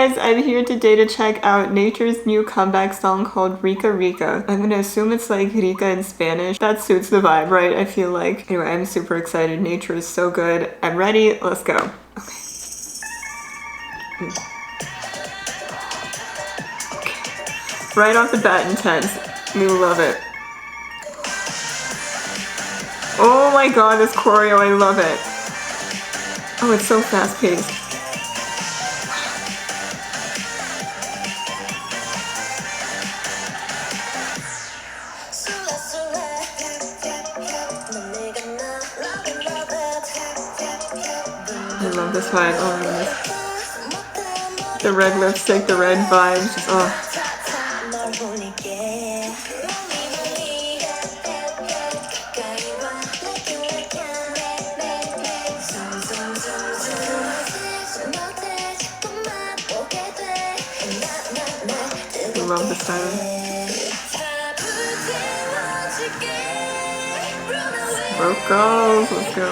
guys, I'm here today to check out Nature's new comeback song called RICA RICA. I'm gonna assume it's like Rica in Spanish. That suits the vibe, right? I feel like. Anyway, I'm super excited. Nature is so good. I'm ready. Let's go. Okay. Right off the bat, intense. We love it. Oh my god, this choreo, I love it. Oh, it's so fast-paced. I love this vibe. Oh my goodness. The red lipstick, the red vibes. Just, oh. I love the styling. Vocals, let's go.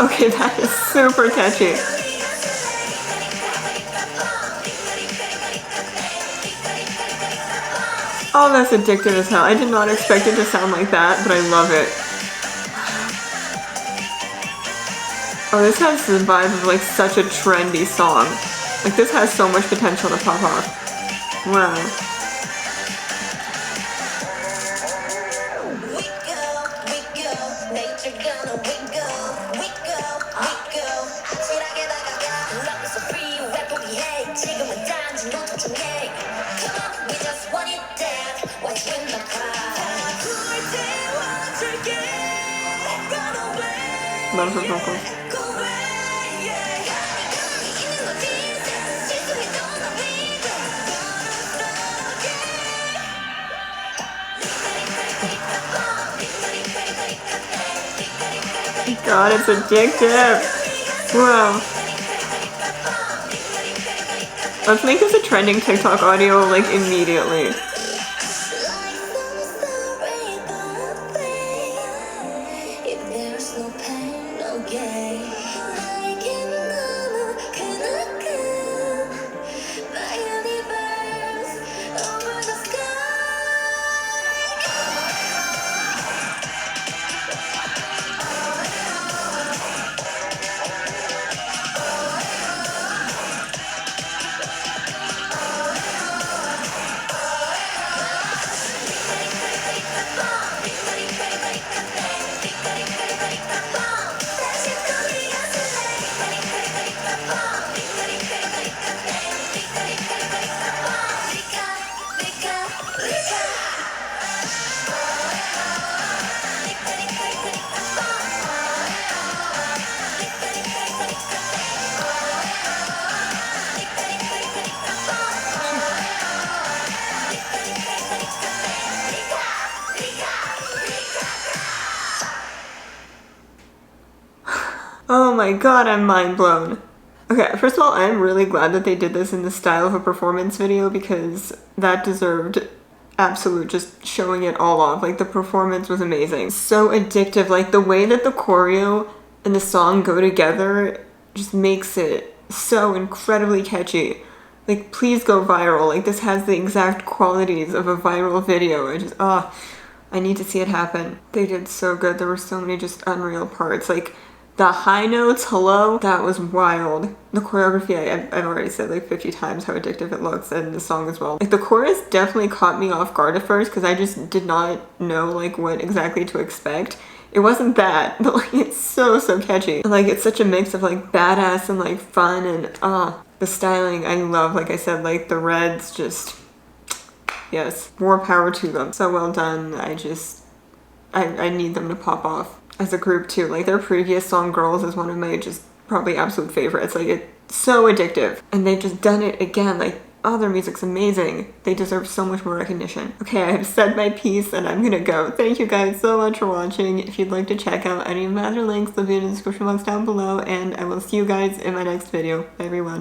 Okay, that is super catchy. Oh, that's addictive as hell. I did not expect it to sound like that, but I love it. Oh, this has the vibe of like such a trendy song. Like this has so much potential to pop off. Wow. Love her vocals. God, it's addictive. Wow. Let's make this a trending TikTok audio like immediately. Oh my god, I'm mind blown. Okay, first of all, I'm really glad that they did this in the style of a performance video because that deserved absolute just showing it all off. Like the performance was amazing. So addictive. Like the way that the choreo and the song go together just makes it so incredibly catchy. Like please go viral. Like this has the exact qualities of a viral video. I need to see it happen. They did so good. There were so many just unreal parts. Like the high notes, hello, that was wild. The choreography, I've already said like 50 times how addictive it looks, and the song as well. Like the chorus definitely caught me off guard at first because I just did not know like what exactly to expect. It wasn't that, but like it's so catchy. And, like it's such a mix of like badass and like fun and the styling I love. Like I said, like the reds, just yes, more power to them. So well done. I need them to pop off as a group too. Like their previous song Girls is one of my just probably absolute favorites. Like it's so addictive and they've just done it again. Like oh, their music's amazing. They deserve so much more recognition. Okay, I have said my piece and I'm gonna go. Thank you guys so much for watching. If you'd like to check out any of my other links, they'll be in the description box down below, and I will see you guys in my next video. Bye everyone.